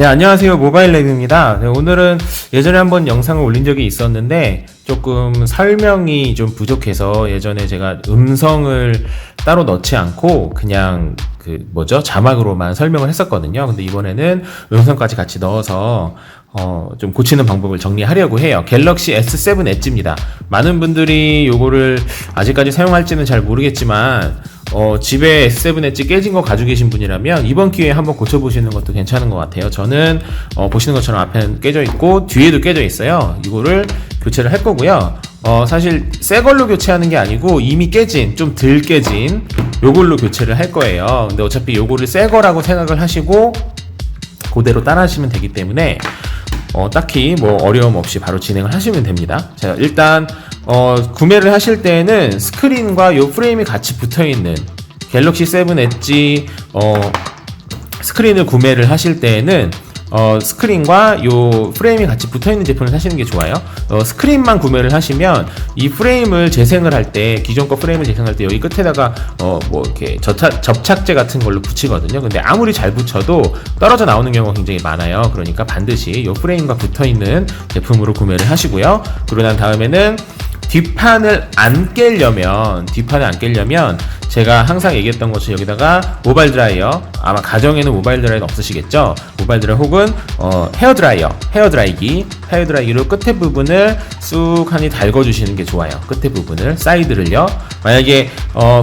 네, 안녕하세요. 모바일랩입니다. 네, 오늘은 예전에 한번 영상을 올린 적이 있었는데 조금 설명이 좀 부족해서 예전에 제가 음성을 따로 넣지 않고 그냥 자막으로만 설명을 했었거든요. 근데 이번에는 음성까지 같이 넣어서 좀 고치는 방법을 정리하려고 해요. 갤럭시 S7 엣지입니다. 많은 분들이 요거를 아직까지 사용할지는 잘 모르겠지만 집에 S7 엣지 깨진 거 가지고 계신 분이라면 이번 기회에 한번 고쳐보시는 것도 괜찮은 것 같아요. 저는 보시는 것처럼 앞에는 깨져 있고 뒤에도 깨져 있어요. 이거를 교체를 할 거고요. 사실 새 걸로 교체하는 게 아니고 이미 깨진, 좀 덜 깨진 요걸로 교체를 할 거예요. 근데 어차피 요거를 새 거라고 생각을 하시고 그대로 따라 하시면 되기 때문에 딱히 뭐 어려움 없이 바로 진행을 하시면 됩니다. 자, 일단 구매를 하실 때는 스크린과 요 프레임이 같이 붙어있는 갤럭시 7 엣지 스크린을 구매를 하실 때는 스크린과 요 프레임이 같이 붙어있는 제품을 사시는 게 좋아요. 스크린만 구매를 하시면 이 프레임을 재생을 할 때, 기존 거 프레임을 재생할 때 여기 끝에다가 이렇게 접착제 같은 걸로 붙이거든요. 근데 아무리 잘 붙여도 떨어져 나오는 경우가 굉장히 많아요. 그러니까 반드시 요 프레임과 붙어있는 제품으로 구매를 하시고요. 그러고 난 다음에는 뒷판을 안 깨려면 제가 항상 얘기했던 것처럼 여기다가 모바일 드라이어, 아마 가정에는 모바일 드라이어는 없으시겠죠? 모바일 드라이어 혹은 헤어드라이기로 끝에 부분을 쑥하니 달궈주시는 게 좋아요. 끝에 부분을, 사이드를요. 만약에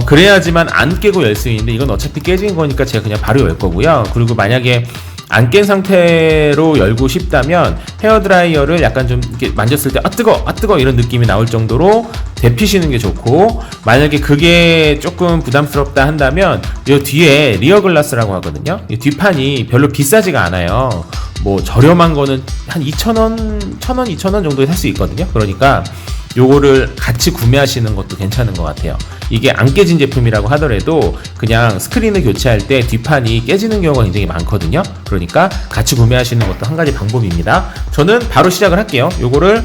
그래야지만 안 깨고 열 수 있는데 이건 어차피 깨진 거니까 제가 그냥 바로 열 거고요. 그리고 만약에 안 깬 상태로 열고 싶다면 헤어드라이어를 약간 좀 이렇게 만졌을 때 뜨거 이런 느낌이 나올 정도로 데피시는 게 좋고, 만약에 그게 조금 부담스럽다 한다면 이 뒤에 리어 글라스라고 하거든요. 이 뒷판이 별로 비싸지가 않아요. 뭐 저렴한 거는 한 2,000원, 1,000원, 2,000원 정도에 살 수 있거든요. 그러니까 요거를 같이 구매하시는 것도 괜찮은 것 같아요. 이게 안 깨진 제품이라고 하더라도 그냥 스크린을 교체할 때 뒷판이 깨지는 경우가 굉장히 많거든요. 그러니까 같이 구매하시는 것도 한 가지 방법입니다. 저는 바로 시작을 할게요. 요거를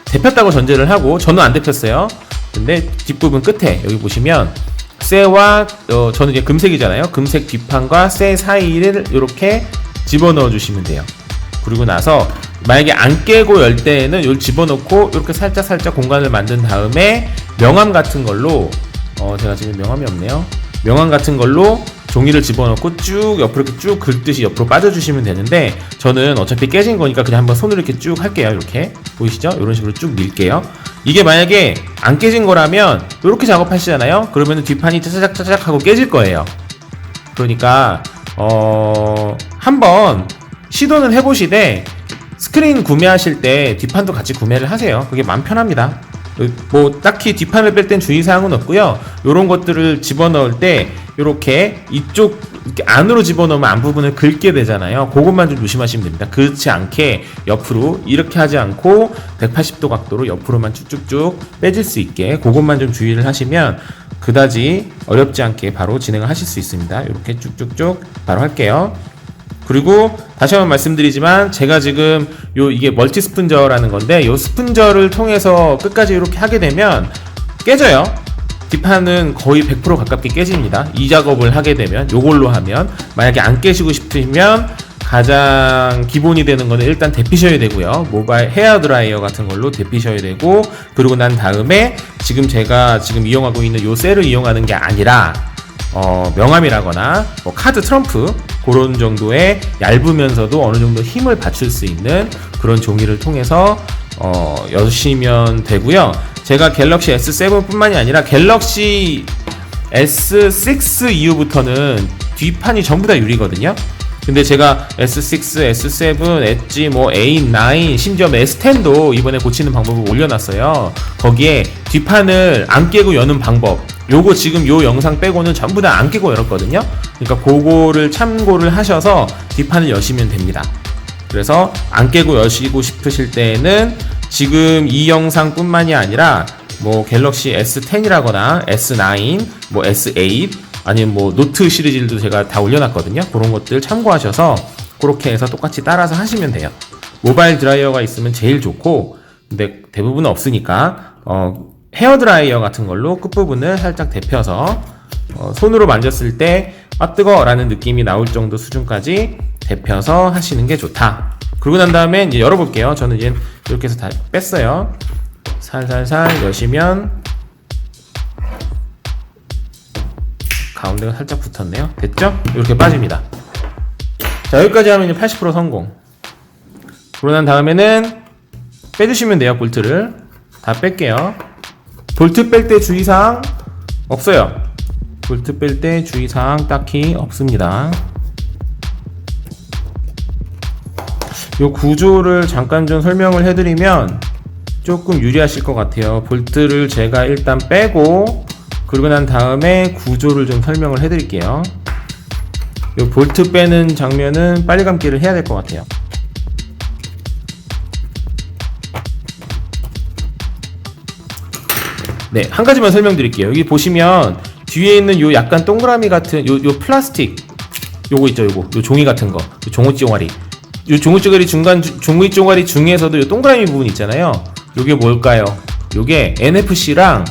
데폈다고 전제를 하고, 저는 안 데폈어요. 근데 뒷부분 끝에 여기 보시면 쇠와 저는 이제 금색이잖아요. 금색 뒷판과 쇠 사이를 이렇게 집어넣어 주시면 돼요. 그리고 나서 만약에 안 깨고 열 때에는 이걸 집어넣고 이렇게 살짝 공간을 만든 다음에 명암 같은 걸로 제가 지금 명암이 없네요. 명암 같은 걸로 종이를 집어넣고 쭉 옆으로 이렇게 쭉 긁듯이 옆으로 빠져주시면 되는데, 저는 어차피 깨진 거니까 그냥 한번 손으로 이렇게 쭉 할게요. 이렇게 보이시죠? 이런 식으로 쭉 밀게요. 이게 만약에 안 깨진 거라면 이렇게 작업하시잖아요. 그러면 뒷판이 짜자작 하고 깨질 거예요. 그러니까 한번 시도는 해보시되 스크린 구매하실 때 뒷판도 같이 구매를 하세요. 그게 마음 편합니다. 뭐 딱히 뒷판을 뺄 땐 주의사항은 없고요. 요런 것들을 집어넣을 때 요렇게 이쪽 이렇게 안으로 집어넣으면 안 부분을 긁게 되잖아요. 그것만 좀 조심하시면 됩니다. 그렇지 않게 옆으로 이렇게 하지 않고 180도 각도로 옆으로만 쭉쭉쭉 빼질 수 있게 그것만 좀 주의를 하시면 그다지 어렵지 않게 바로 진행을 하실 수 있습니다. 이렇게 쭉쭉쭉 바로 할게요. 그리고 다시 한번 말씀드리지만 제가 지금 이게 멀티 스푼저라는 건데, 요 스푼저를 통해서 끝까지 이렇게 하게 되면 깨져요. 뒷판은 거의 100% 가깝게 깨집니다. 이 작업을 하게 되면, 요걸로 하면. 만약에 안 깨시고 싶으면 가장 기본이 되는 거는 일단 데피셔야 되고요. 모바일 헤어드라이어 같은 걸로 데피셔야 되고, 그리고 난 다음에 제가 이용하고 있는 요 셀을 이용하는 게 아니라 명암이라거나 뭐 카드 트럼프, 그런 정도의 얇으면서도 어느 정도 힘을 받칠 수 있는 그런 종이를 통해서 여시면 되고요. 제가 갤럭시 S7 뿐만이 아니라 갤럭시 S6 이후부터는 뒷판이 전부 다 유리거든요. 근데 제가 S6, S7, 엣지, A9, 심지어 S10도 이번에 고치는 방법을 올려놨어요. 거기에 뒷판을 안 깨고 여는 방법, 요거 지금 요 영상 빼고는 전부 다 안 깨고 열었거든요. 그러니까 그거를 참고를 하셔서 뒷판을 여시면 됩니다. 그래서 안 깨고 여시고 싶으실 때에는 지금 이 영상 뿐만이 아니라 뭐 갤럭시 S10이라거나 S9, 뭐 S8, 아니면 뭐 노트 시리즈들도 제가 다 올려놨거든요. 그런 것들 참고하셔서 그렇게 해서 똑같이 따라서 하시면 돼요. 모바일 드라이어가 있으면 제일 좋고, 근데 대부분은 없으니까 헤어드라이어 같은 걸로 끝부분을 살짝 데펴서 손으로 만졌을 때 아 뜨거 라는 느낌이 나올 정도 수준까지 데펴서 하시는 게 좋다. 그러고 난 다음에 이제 열어볼게요. 저는 이제 이렇게 해서 다 뺐어요. 살살살 여시면 가운데가 살짝 붙었네요. 됐죠? 이렇게 빠집니다. 자, 여기까지 하면 이제 80% 성공. 그러고 난 다음에는 빼주시면 돼요. 볼트를 다 뺄게요. 볼트 뺄 때 주의사항 없어요. 볼트 뺄 때 주의사항 딱히 없습니다. 요 구조를 잠깐 좀 설명을 해드리면 조금 유리하실 것 같아요. 볼트를 제가 일단 빼고 그러고 난 다음에 구조를 좀 설명을 해드릴게요. 요 볼트 빼는 장면은 빨리 감기를 해야 될 것 같아요. 네, 한 가지만 설명드릴게요. 여기 보시면 뒤에 있는 요 약간 동그라미 같은 요 플라스틱 요거 있죠, 요 종이 같은 거, 요 종이 쪼가리. 요 종이 쪼가리 종이 쪼가리 중에서도 요 동그라미 부분 있잖아요. 요게 뭘까요? 요게 NFC랑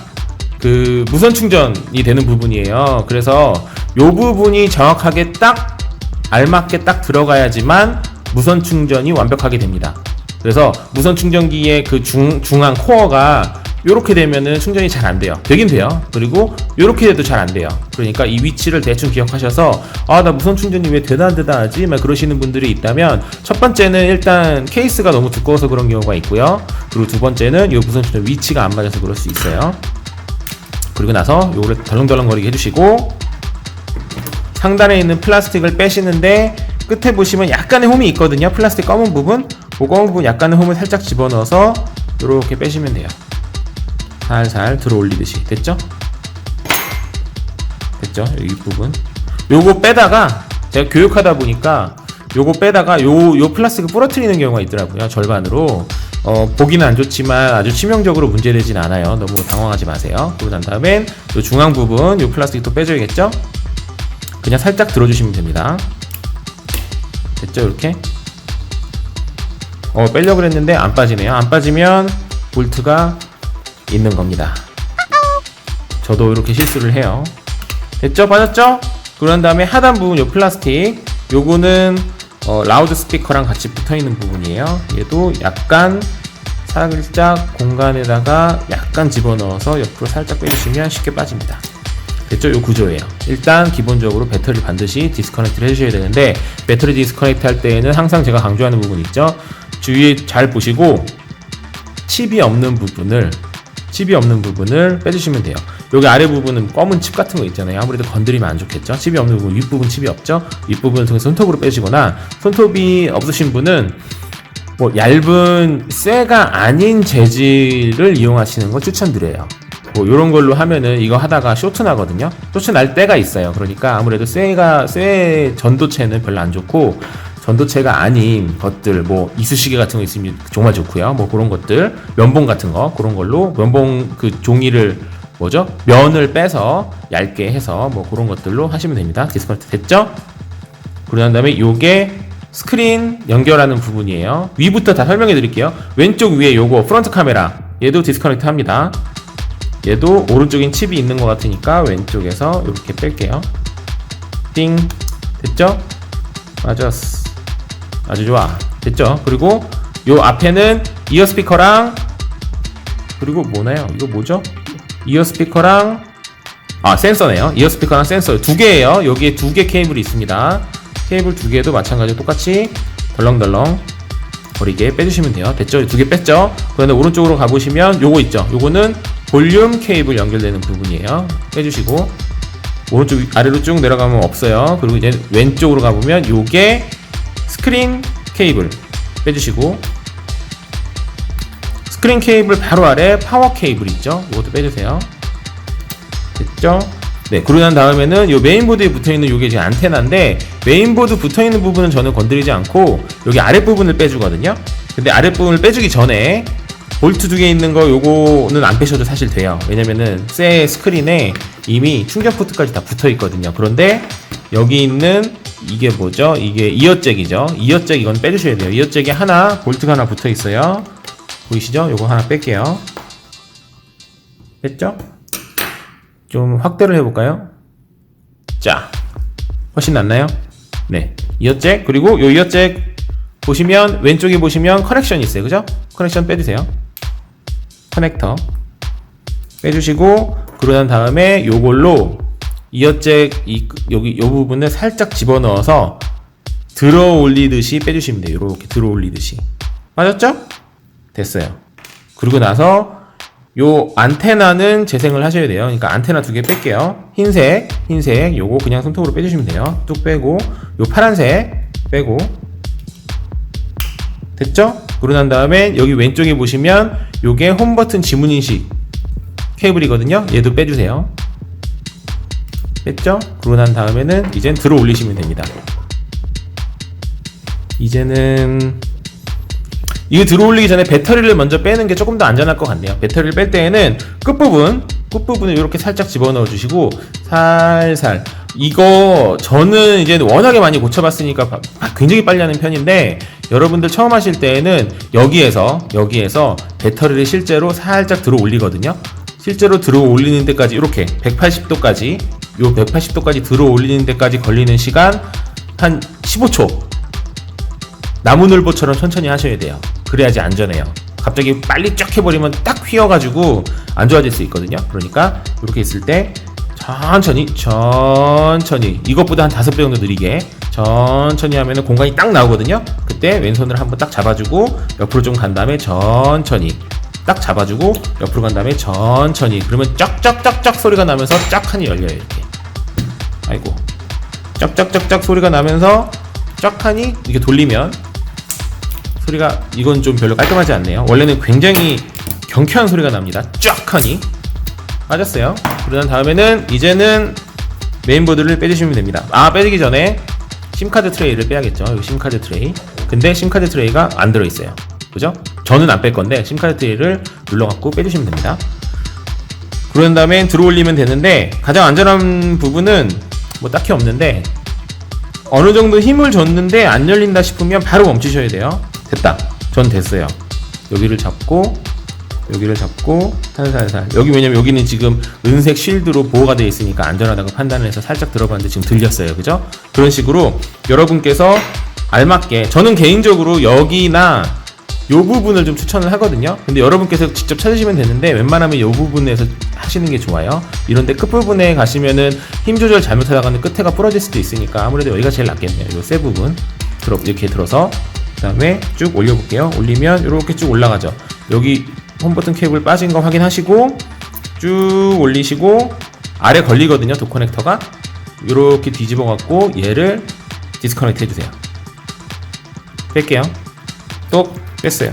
그 무선 충전이 되는 부분이에요. 그래서 요 부분이 정확하게 딱 알맞게 딱 들어가야지만 무선 충전이 완벽하게 됩니다. 그래서 무선 충전기의 그 중앙 코어가 요렇게 되면은 충전이 잘 안 돼요. 되긴 돼요. 그리고 요렇게 돼도 잘 안 돼요. 그러니까 이 위치를 대충 기억하셔서 아, 나 무선 충전이 왜 되다 안 되다 하지? 막 그러시는 분들이 있다면 첫 번째는 일단 케이스가 너무 두꺼워서 그런 경우가 있고요. 그리고 두 번째는 요 무선 충전 위치가 안 맞아서 그럴 수 있어요. 그리고 나서 요거를 덜렁덜렁거리게 해주시고 상단에 있는 플라스틱을 빼시는데 끝에 보시면 약간의 홈이 있거든요. 플라스틱 검은 부분, 그 검은 부분 약간의 홈을 살짝 집어넣어서 요렇게 빼시면 돼요. 살살 들어 올리듯이. 됐죠? 됐죠? 이 부분 요거 빼다가 제가 교육하다 보니까 요거 빼다가 요 플라스틱을 부러뜨리는 경우가 있더라고요. 절반으로. 보기는 안 좋지만 아주 치명적으로 문제되진 않아요. 너무 당황하지 마세요. 그러고 난 다음엔 요 중앙 부분 요 플라스틱 또 빼줘야겠죠? 그냥 살짝 들어주시면 됩니다. 됐죠? 이렇게 빼려고 그랬는데 안 빠지네요. 안 빠지면 볼트가 있는 겁니다. 저도 이렇게 실수를 해요. 됐죠? 빠졌죠? 그런 다음에 하단 부분 요 플라스틱 요거는 라우드 스피커랑 같이 붙어있는 부분이에요. 얘도 약간 살짝 공간에다가 약간 집어넣어서 옆으로 살짝 빼주시면 쉽게 빠집니다. 됐죠? 요 구조예요. 일단 기본적으로 배터리 반드시 디스커넥트를 해주셔야 되는데 배터리 디스커넥트 할 때에는 항상 제가 강조하는 부분 있죠? 주위에 잘 보시고 칩이 없는 부분을 빼주시면 돼요. 여기 아래 부분은 검은 칩 같은 거 있잖아요. 아무래도 건드리면 안 좋겠죠. 칩이 없는 부분, 윗부분 칩이 없죠. 윗부분을 통해서 손톱으로 빼시거나 손톱이 없으신 분은 뭐 얇은 쇠가 아닌 재질을 이용하시는 거 추천드려요. 뭐 요런 걸로 하면은 이거 하다가 쇼트 나거든요. 쇼트 날 때가 있어요. 그러니까 아무래도 쇠 전도체는 별로 안 좋고 전도체가 아닌 것들, 뭐 이쑤시개 같은 거 있으면 정말 좋고요. 뭐 그런 것들, 면봉 같은 거, 그런 걸로 면봉 그 종이를 면을 빼서 얇게 해서 뭐 그런 것들로 하시면 됩니다. 디스커넥트 됐죠? 그런 다음에 요게 스크린 연결하는 부분이에요. 위부터 다 설명해 드릴게요. 왼쪽 위에 요거 프론트 카메라, 얘도 디스커넥트 합니다. 얘도 오른쪽엔 칩이 있는 것 같으니까 왼쪽에서 이렇게 뺄게요. 띵. 됐죠? 맞았어. 아주 좋아. 됐죠? 그리고 요 앞에는 이어 스피커랑 그리고 뭐나요? 이거 뭐죠? 이어 스피커랑 센서네요. 이어 스피커랑 센서 두 개예요. 여기에 두 개 케이블이 있습니다. 케이블 두 개도 마찬가지로 똑같이 덜렁덜렁 버리게 빼주시면 돼요. 됐죠? 두 개 뺐죠? 그런데 오른쪽으로 가보시면 요거 있죠? 요거는 볼륨 케이블 연결되는 부분이에요. 빼주시고 오른쪽 아래로 쭉 내려가면 없어요. 그리고 이제 왼쪽으로 가보면 요게 스크린 케이블 빼주시고 스크린 케이블 바로 아래 파워 케이블 있죠? 이것도 빼주세요. 됐죠? 네, 그러고 난 다음에는 요 메인보드에 붙어있는 요게 지금 안테나인데 메인보드 붙어있는 부분은 저는 건드리지 않고 여기 아랫부분을 빼주거든요. 근데 아랫부분을 빼주기 전에 볼트 두 개 있는 거 요거는 안 빼셔도 사실 돼요. 왜냐면은 새 스크린에 이미 충전 포트까지 다 붙어 있거든요. 그런데 여기 있는 이게 뭐죠? 이게 이어잭이죠. 이어잭 이건 빼주셔야 돼요. 이어잭이 하나, 볼트가 하나 붙어 있어요. 보이시죠? 요거 하나 뺄게요. 뺐죠? 좀 확대를 해볼까요? 자, 훨씬 낫나요? 네, 이어잭. 그리고 요 이어잭 보시면 왼쪽에 보시면 커넥션이 있어요. 그죠? 커넥션 빼주세요. 커넥터 빼주시고, 그러고 난 다음에 요걸로 이어잭 여기 요 부분을 살짝 집어넣어서 들어 올리듯이 빼주시면 돼요. 이렇게 들어 올리듯이. 맞았죠? 됐어요. 그리고 나서 요 안테나는 재생을 하셔야 돼요. 그러니까 안테나 2개 뺄게요. 흰색 요거 그냥 손톱으로 빼주시면 돼요. 뚝 빼고, 요 파란색 빼고. 됐죠? 그러고 난 다음에 여기 왼쪽에 보시면 요게 홈 버튼 지문 인식 케이블이거든요. 얘도 빼주세요. 뺐죠? 그러고 난 다음에는 이젠 들어 올리시면 됩니다. 이제는 이거 들어 올리기 전에 배터리를 먼저 빼는 게 조금 더 안전할 것 같네요. 배터리를 뺄 때에는 끝부분을 이렇게 살짝 집어넣어 주시고, 살살. 이거 저는 이제 워낙에 많이 고쳐봤으니까 굉장히 빨리 하는 편인데, 여러분들 처음 하실 때에는 여기에서 배터리를 실제로 살짝 들어 올리거든요. 실제로 들어 올리는 데까지 이렇게 180도까지 요 180도까지 들어 올리는 데까지 걸리는 시간 한 15초. 나무늘보처럼 천천히 하셔야 돼요. 그래야지 안전해요. 갑자기 빨리 쫙 해버리면 딱 휘어가지고 안 좋아질 수 있거든요. 그러니까 이렇게 있을 때 천천히 이것보다 한 5배 정도 느리게 천천히 하면은 공간이 딱 나오거든요. 그때 왼손을 한번 딱 잡아주고 옆으로 좀 간 다음에 천천히 딱 잡아주고 옆으로 간 다음에 천천히. 그러면 쫙쫙쫙쫙 소리가 나면서 쫙하니 열려요. 이렇게. 아이고. 쫙쫙쫙쫙 소리가 나면서 쫙하니 이렇게 돌리면 소리가, 이건 좀 별로 깔끔하지 않네요. 원래는 굉장히 경쾌한 소리가 납니다. 쫙하니. 맞았어요. 그러던 다음에는 이제는 메인보드를 빼주시면 됩니다. 빼기 전에 심카드 트레이를 빼야겠죠. 여기 심카드 트레이. 근데 심카드 트레이가 안 들어있어요. 그죠? 저는 안 뺄 건데 심카드 트레이를 눌러갖고 빼주시면 됩니다. 그런 다음에 들어 올리면 되는데, 가장 안전한 부분은 뭐 딱히 없는데, 어느 정도 힘을 줬는데 안 열린다 싶으면 바로 멈추셔야 돼요. 됐다. 전 됐어요. 여기를 잡고 살살살. 여기 왜냐면 여기는 지금 은색 쉴드로 보호가 되어 있으니까 안전하다고 판단을 해서 살짝 들어봤는데 지금 들렸어요. 그죠? 그런 식으로 여러분께서 알맞게, 저는 개인적으로 여기나 요 부분을 좀 추천을 하거든요. 근데 여러분께서 직접 찾으시면 되는데, 웬만하면 요 부분에서 하시는 게 좋아요. 이런데 끝부분에 가시면은 힘 조절 잘못하다가는 끝에가 부러질 수도 있으니까 아무래도 여기가 제일 낫겠네요. 요 세 부분 이렇게 들어서 그 다음에 쭉 올려볼게요. 올리면 이렇게 쭉 올라가죠. 여기 홈버튼 케이블 빠진 거 확인하시고 쭉 올리시고, 아래 걸리거든요. 도어 커넥터가. 이렇게 뒤집어 갖고 얘를 디스커넥트 해주세요. 뺄게요. 또 뺐어요.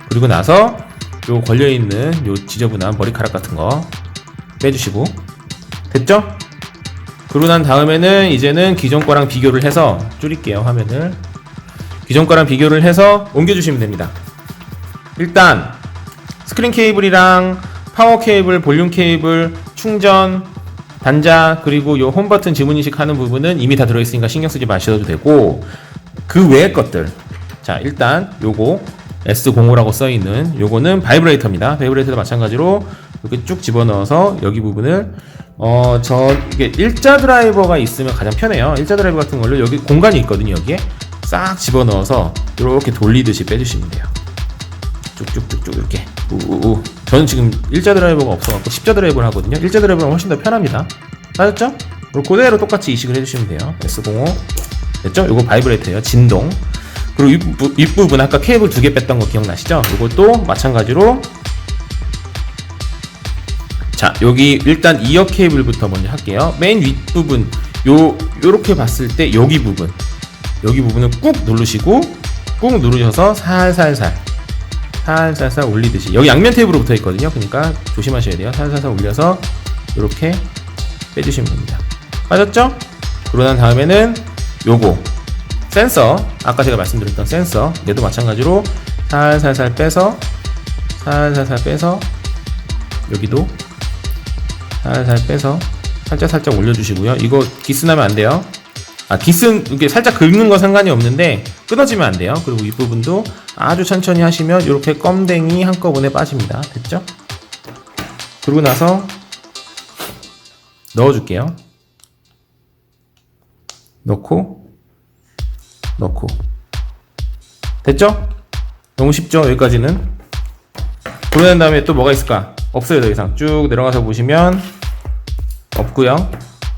그리고 나서 요 걸려있는 요 지저분한 머리카락 같은 거 빼주시고. 됐죠? 그러고 난 다음에는 이제는 기존 거랑 비교를 해서, 줄일게요 화면을. 기존 거랑 비교를 해서 옮겨주시면 됩니다. 일단 스크린 케이블이랑 파워 케이블, 볼륨 케이블, 충전, 단자, 그리고 요 홈 버튼 지문 인식하는 부분은 이미 다 들어있으니까 신경 쓰지 마셔도 되고, 그 외의 것들, 자 일단 요거 S05라고 써있는 요거는 바이브레이터입니다. 바이브레이터도 마찬가지로 이렇게 쭉 집어넣어서 여기 부분을 이게 일자 드라이버가 있으면 가장 편해요. 일자 드라이버 같은 걸로 여기 공간이 있거든요. 여기에 싹 집어넣어서 이렇게 돌리듯이 빼주시면 돼요. 쭉쭉쭉쭉 이렇게. 저는 지금 일자 드라이버가 없어갖고 십자 드라이버를 하거든요. 일자 드라이버는 훨씬 더 편합니다. 맞았죠? 그대로 똑같이 이식을 해주시면 돼요. S05 됐죠? 요거 바이브레이터예요. 진동. 그리고 윗부분 아까 케이블 2개 뺐던 거 기억나시죠? 이것도 마찬가지로, 자 여기 일단 이어 케이블부터 먼저 할게요. 맨 윗부분 요렇게 봤을 때 여기 부분을 꾹 누르시고, 꾹 누르셔서 살살살 올리듯이, 여기 양면 테이프로 붙어 있거든요. 그러니까 조심하셔야 돼요. 살살살 올려서 이렇게 빼주시면 됩니다. 빠졌죠? 그러고 난 다음에는 요거 센서, 아까 제가 말씀드렸던 센서, 얘도 마찬가지로 살살살 빼서 여기도 살살 빼서 살짝 올려주시고요. 이거 기스 나면 안 돼요. 기스 이렇게 살짝 긁는 거 상관이 없는데 끊어지면 안 돼요. 그리고 이 부분도 아주 천천히 하시면 이렇게 껌댕이 한꺼번에 빠집니다. 됐죠? 그러고 나서 넣어줄게요. 넣고 됐죠? 너무 쉽죠? 여기까지는. 그러고 난 다음에 또 뭐가 있을까? 없어요. 더 이상 쭉 내려가서 보시면 없고요.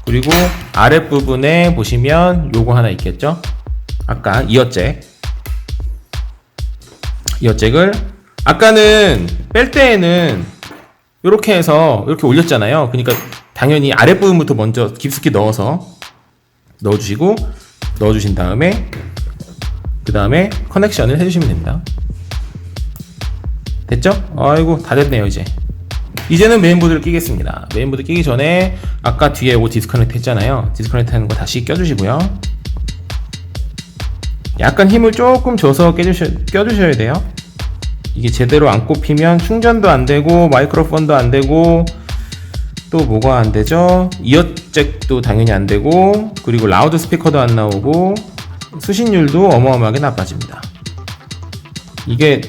그리고 아랫부분에 보시면 요거 하나 있겠죠? 아까 이어잭을 아까는 뺄 때에는 이렇게 해서 이렇게 올렸잖아요. 그러니까 당연히 아랫부분부터 먼저 깊숙이 넣어주시고 넣어주신 다음에 그 다음에 커넥션을 해주시면 됩니다. 됐죠? 아이고 다 됐네요. 이제는 메인보드를 끼겠습니다. 메인보드 끼기 전에 아까 뒤에 요거 디스커넥트 했잖아요. 디스커넥트 하는 거 다시 껴주시고요. 약간 힘을 조금 줘서 껴주셔야 돼요. 이게 제대로 안 꼽히면 충전도 안 되고 마이크로폰도 안 되고 또 뭐가 안 되죠? 이어잭도 당연히 안 되고 그리고 라우드 스피커도 안 나오고 수신율도 어마어마하게 나빠집니다. 이게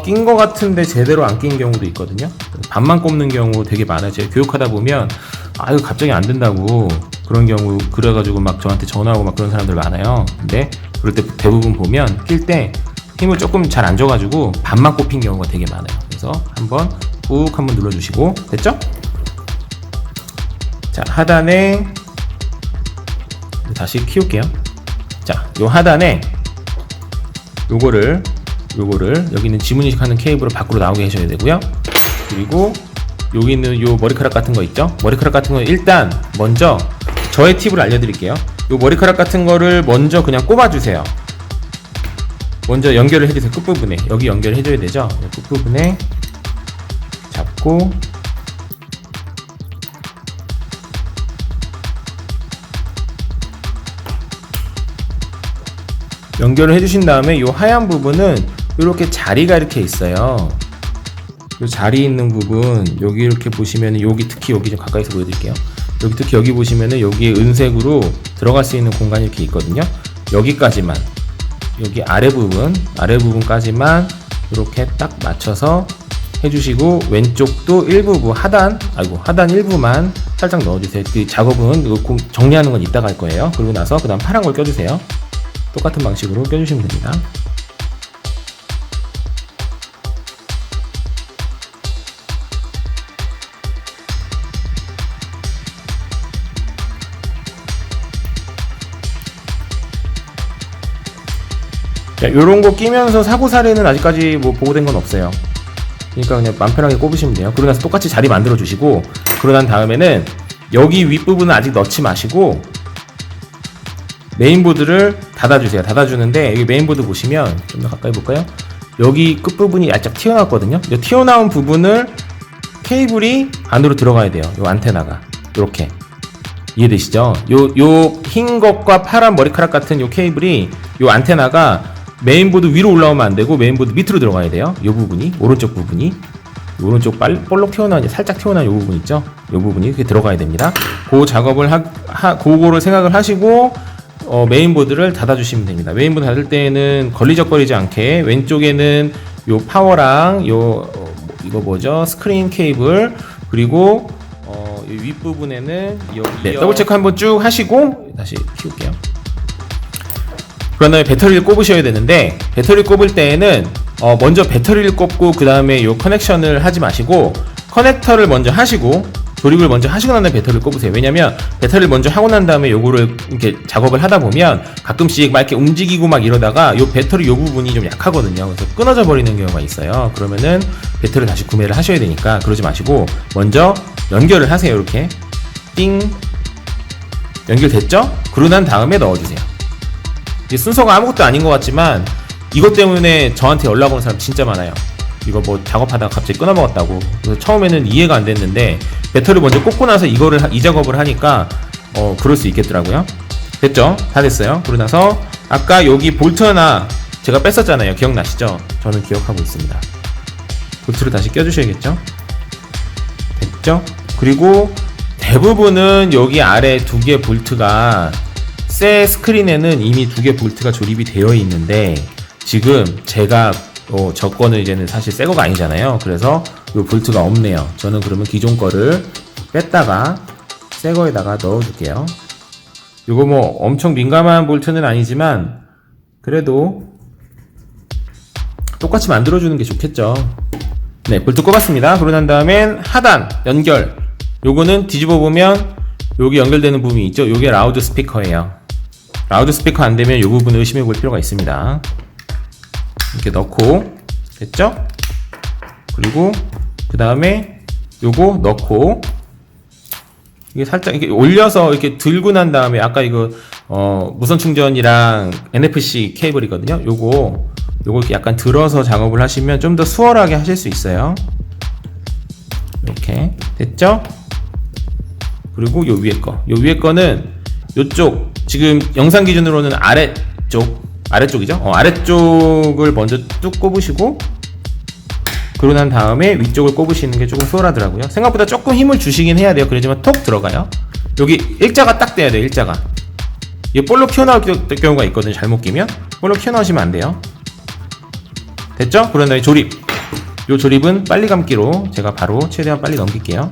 낀 거 같은데 제대로 안 낀 경우도 있거든요. 반만 꼽는 경우 되게 많아요. 제가 교육하다 보면 이거 갑자기 안 된다고 그런 경우 그래가지고 막 저한테 전화하고 막 그런 사람들 많아요. 근데 그럴 때 대부분 보면 낄 때 힘을 조금 잘 안 줘가지고 반만 꼽힌 경우가 되게 많아요. 그래서 꾹 한번 눌러주시고 됐죠? 자, 하단에 다시 키울게요. 자, 요 하단에 요거를 여기 있는 지문인식 하는 케이블을 밖으로 나오게 하셔야 되고요. 그리고 여기 있는 요 머리카락 같은 거 있죠? 머리카락 같은 거 일단 먼저 저의 팁을 알려드릴게요. 요 머리카락 같은 거를 먼저 그냥 꼽아주세요. 먼저 연결을 해주세요. 끝부분에 여기 연결해줘야 되죠? 끝부분에 잡고 연결을 해주신 다음에 요 하얀 부분은 이렇게 자리가 이렇게 있어요. 요 자리 있는 부분 여기 이렇게 보시면 여기 특히 여기 좀 가까이서 보여드릴게요. 여기 특히 여기 보시면은 여기에 은색으로 들어갈 수 있는 공간이 이렇게 있거든요. 여기까지만 여기 아래 부분까지만 이렇게 딱 맞춰서 해주시고 왼쪽도 일부분 하단 일부만 살짝 넣어주세요. 그 작업은 정리하는 건 이따가 할 거예요. 그리고 나서 그 다음 파란 걸 껴주세요. 똑같은 방식으로 껴주시면 됩니다. 자, 요런 거 끼면서 사고 사례는 아직까지 보고된 건 없어요. 그러니까 그냥 맘 편하게 꼽으시면 돼요. 그러고 나서 똑같이 자리 만들어 주시고 그러고 난 다음에는 여기 윗부분은 아직 넣지 마시고 메인보드를 닫아주세요. 닫아주는데 여기 메인보드 보시면 좀 더 가까이 볼까요? 여기 끝부분이 살짝 튀어나왔거든요. 이 튀어나온 부분을 케이블이 안으로 들어가야 돼요. 요 안테나가 이렇게 이해되시죠? 요 흰 것과 파란 머리카락 같은 요 케이블이 요 안테나가 메인보드 위로 올라오면 안 되고 메인보드 밑으로 들어가야 돼요. 요 부분이 오른쪽 부분이 오른쪽 볼록 튀어나온 살짝 튀어나온 요 부분 있죠? 요 부분이 이렇게 들어가야 됩니다. 그 작업을 그거를 생각을 하시고 메인보드를 닫아주시면 됩니다. 메인보드 닫을 때에는 걸리적거리지 않게 왼쪽에는 요 파워랑 이거 뭐죠? 스크린 케이블 그리고 윗부분에는 더블 체크 한번 쭉 하시고 다시 키울게요. 그런 다음에 배터리를 꼽으셔야 되는데 배터리 꼽을 때에는 먼저 배터리를 꼽고 그 다음에 요 커넥션을 하지 마시고 커넥터를 먼저 하시고 조립을 먼저 하시고 난 다음에 배터리를 꼽으세요. 왜냐면 배터리를 먼저 하고 난 다음에 요거를 이렇게 작업을 하다 보면 가끔씩 막 이렇게 움직이고 막 이러다가 요 배터리 요 부분이 좀 약하거든요. 그래서 끊어져 버리는 경우가 있어요. 그러면은 배터리를 다시 구매를 하셔야 되니까 그러지 마시고 먼저 연결을 하세요. 이렇게 띵 연결됐죠? 그러고 난 다음에 넣어주세요. 이제 순서가 아무것도 아닌 것 같지만 이것 때문에 저한테 연락 오는 사람 진짜 많아요. 이거 작업하다가 갑자기 끊어먹었다고. 그래서 처음에는 이해가 안 됐는데 배터리 먼저 꽂고 나서 이 작업을 하니까 그럴 수 있겠더라고요. 됐죠? 다 됐어요. 그러고 나서 아까 여기 볼트 하나 제가 뺐었잖아요. 기억나시죠? 저는 기억하고 있습니다. 볼트를 다시 껴주셔야겠죠? 됐죠? 그리고 대부분은 여기 아래 두 개 볼트가 새 스크린에는 이미 두 개 볼트가 조립이 되어 있는데 지금 제가 저 거는 이제는 사실 새 거가 아니잖아요. 그래서 이 볼트가 없네요. 저는 그러면 기존 거를 뺐다가 새 거에다가 넣어 줄게요. 이거 뭐 엄청 민감한 볼트는 아니지만 그래도 똑같이 만들어주는 게 좋겠죠. 네, 볼트 꼽았습니다. 그러고 난 다음엔 하단 연결, 요거는 뒤집어 보면 여기 연결되는 부분이 있죠. 요게 라우드 스피커예요. 라우드 스피커 안 되면 요 부분을 의심해 볼 필요가 있습니다. 이렇게 넣고, 됐죠? 그리고 그 다음에 요거 넣고, 이게 살짝 이렇게 올려서 이렇게 들고 난 다음에 아까 이거 무선 충전이랑 NFC 케이블이거든요. 요거 이렇게 약간 들어서 작업을 하시면 좀 더 수월하게 하실 수 있어요. 이렇게 됐죠? 그리고 요 위에 거는 요쪽 지금 영상 기준으로는 아래쪽이죠? 아래쪽을 먼저 뚝 꼽으시고 그러고 난 다음에 위쪽을 꼽으시는 게 조금 수월하더라고요. 생각보다 조금 힘을 주시긴 해야 돼요. 그러지만 톡 들어가요. 여기 일자가 딱 돼야 돼요. 일자가. 이게 볼로 튀어나올 경우가 있거든요. 잘못 끼면 볼로 튀어나오시면 안 돼요. 됐죠? 그런 다음에 조립. 요 조립은 빨리 감기로 제가 바로 최대한 빨리 넘길게요.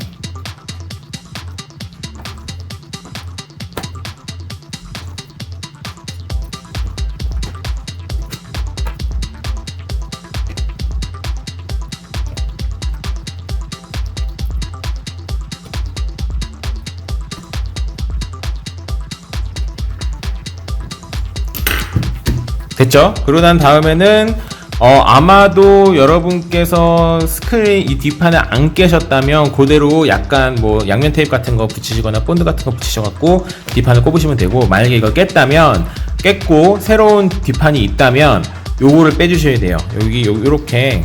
됐죠? 그러고 난 다음에는 아마도 여러분께서 스크린 이 뒷판을 안 깨셨다면 그대로 약간 뭐 양면 테이프 같은 거 붙이시거나 본드 같은 거 붙이셔갖고 뒷판을 꼽으시면 되고, 만약에 이거 깼다면 깼고 새로운 뒷판이 있다면 요거를 빼주셔야 돼요. 여기 요렇게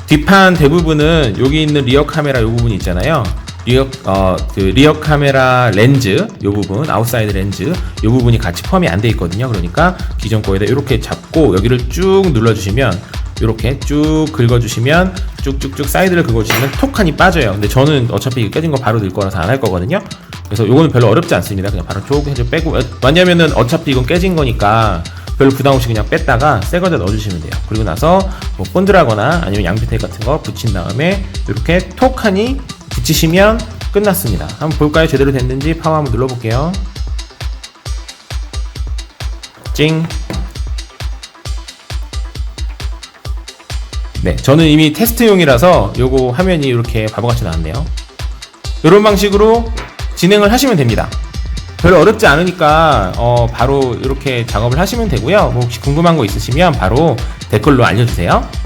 뒷판 대부분은 여기 있는 리어 카메라 요 부분 있잖아요. 리어 카메라 렌즈 요 부분, 아웃사이드 렌즈 요 부분이 같이 포함이 안 돼 있거든요. 그러니까 기존 거에다 이렇게 잡고 여기를 쭉 눌러주시면, 이렇게 쭉 긁어주시면, 쭉쭉쭉 사이드를 긁어주시면 톡하니 빠져요. 근데 저는 어차피 깨진 거 바로 넣을 거라서 안 할 거거든요. 그래서 요거는 별로 어렵지 않습니다. 그냥 바로 쭉 해서 빼고, 왜냐면은 어차피 이건 깨진 거니까 별로 부담 없이 그냥 뺐다가 새 거에다 넣어주시면 돼요. 그리고 나서 뭐 본드라거나 아니면 양면 테이프 같은 거 붙인 다음에 이렇게 톡하니 붙이시면 끝났습니다. 한번 볼까요? 제대로 됐는지 파워 한번 눌러볼게요. 찡. 네, 저는 이미 테스트용이라서 요거 화면이 이렇게 바보같이 나왔네요. 이런 방식으로 진행을 하시면 됩니다. 별로 어렵지 않으니까 바로 이렇게 작업을 하시면 되고요. 뭐 혹시 궁금한 거 있으시면 바로 댓글로 알려주세요.